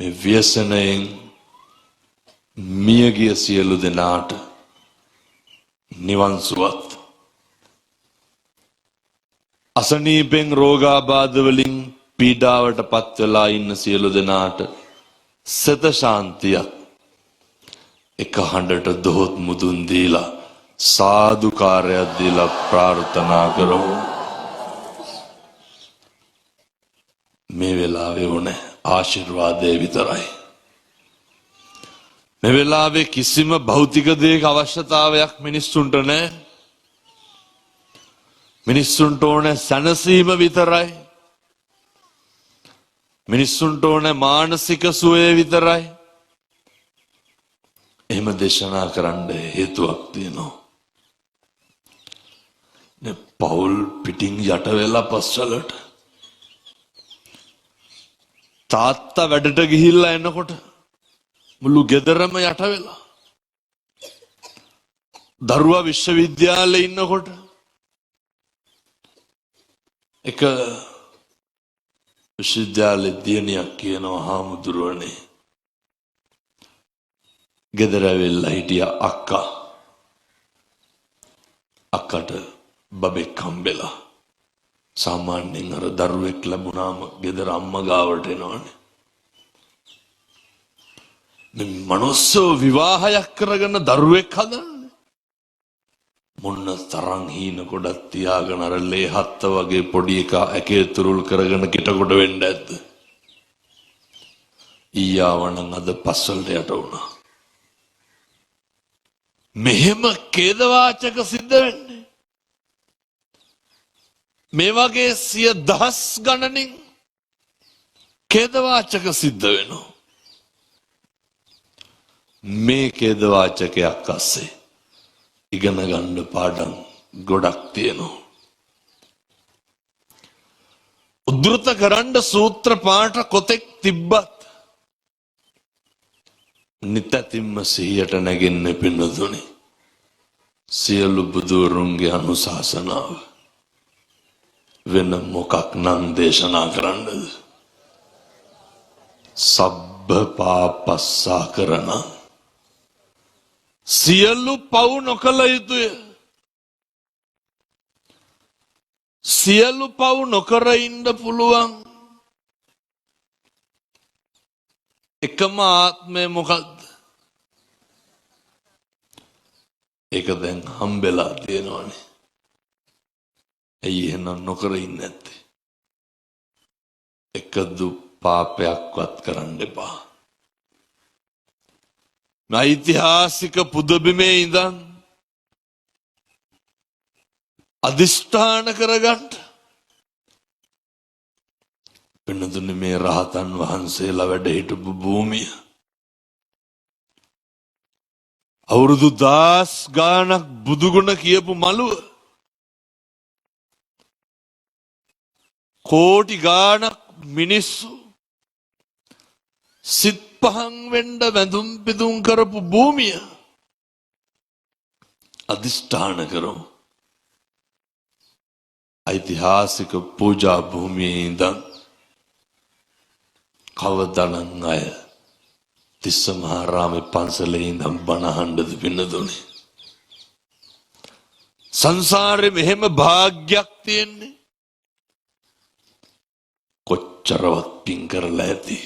මේ ව්‍යසනයෙන් මියගිය සියලු දෙනාට නිවන් සුවත්, අසනීපෙන් රෝගාබාධ වලින් පීඩාවට පත් වෙලා ඉන්න සියලු දෙනාට සත ශාන්තියක් එක හඬට දොහොත් මුදුන් දීලා සාදුකාරයක් දීලා ප්‍රාර්ථනා කරමු. මේ වෙලාවේ ඕනේ ආශිර්වාදය විතරයි. මේ වෙලාවේ කිසිම භෞතික දෙයක අවශ්‍යතාවයක් මිනිස්සුන්ට නැහැ. මිනිස්සුන්ට ඕනේ සැනසීම විතරයි. මිනිස්සුන්ට ඕනේ මානසික සුවය විතරයි. එහෙම දේශනා කරන්න හේතුවක් තියෙනවා. නේ පෞල් පිටින් යට වෙලා පස්සලට තාත්තා වැඩට ගිහිල්ලා එනකොට මුළු ගෙදරම යට වෙලා, දරුවා විශ්වවිද්‍යාලේ ඉන්නකොට එක විශ්වවිද්‍යාලේ දියණියක් කියනවා, හාමුදුරුවනේ ගෙදර ඇවිල්ලා හිටිය අක්කට බබෙක් හම්බෙලා. සාමාන්‍යයෙන් අර දරුවෙක් ලැබුණාම ගෙදර අම්මා ගාවට එනවනේ. මේ මනුස්සෝ විවාහයක් කරගෙන දරුවෙක් හදන්නේ මොන්න තරම් හීන ගොඩක් තියාගෙන අර ලේහත්ත වගේ පොඩි එකා ඇකේ තුරුල් කරගෙන කිටකොට වෙන්න ඇද්ද? ඊයාවනම් අද පස්සල්ට යට වුණා. මෙහෙම ඛේදවාචක සිද්ධ වෙන්නේ මේ වගේ 100,000 ගණනින් ඛේදවාචක සිද්ධ වෙනවා. මේ ඛේදවාචකයක් අස්සේ ඉගෙන ගන්න පාඩම් ගොඩක් තියෙනවා. උද්දෘත කරන්න සූත්‍ර පාඨ කොතෙක් තිබ්බත් නිතැතිම්ම සිහියට නැගෙන්නේ පින්නතුනි සියලු බුදුරුන්ගේ අනුශාසනාව. වෙන මොකක් නම් දේශනා කරන්නද? සබ්බ පාපස්සා කරන සියලු පව් නොකළ යුතුය. සියලු පව් නොකර ඉන්න පුළුවන් එකම ආත්මය මොකක්ද? ඒක දැන් හම්බෙලා තියෙනවනේ. ඇයි එහෙනම් නොකර ඉන්නේ නැත්තේ? එකදු පාපයක්වත් කරන්න එපා. ඓතිහාසික පුදබිමේ ඉඳන් අදිෂ්ඨාන කරගන්න. පින්නතුනේ මේ රහතන් වහන්සේලා වැඩ හිටපු භූමිය අවුරුදු 10 ගානක් බුදුගුණ කියපු මළුව, කෝටි ගානක් මිනිස්සු සිත් පහන් වෙන්න වැඳුම් පිදුම් කරපු භූමිය අදිෂ්ඨාන කරමු. ඓතිහාසික පූජා භූමියේ ඉඳන් කවදානම් අය තිස්ස මහරාමේ පන්සලේ ඉඳන් බණ අහන්නද පින්නතුනේ? සංසාරේ මෙහෙම භාග්යක් තියෙන්නේ කොච්චරවත් පින් කරලා ඇති.